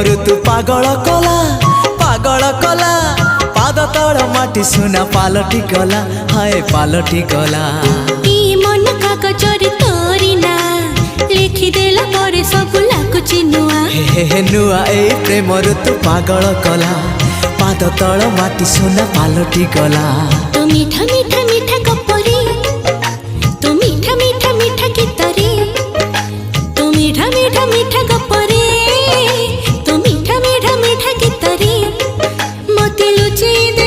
ऋतु पागल कला पागल कला पाद तल माटी सुना पालटी गला हाय पालटी गला मन कागजरे तोरी ना लिखिदेला पर सब लाଗୁଛି नुआ हे नुआ ए प्रेम ऋतु पागल कला पाद तल माटी सुना पालटी गला तो मीठा मीठा मीठा गपरे तो मीठा मीठा मीठा गीतरे तो मीठा मीठा मीठा गपरे तो मीठा मीठा मीठा गीतरे मते लुचेई दे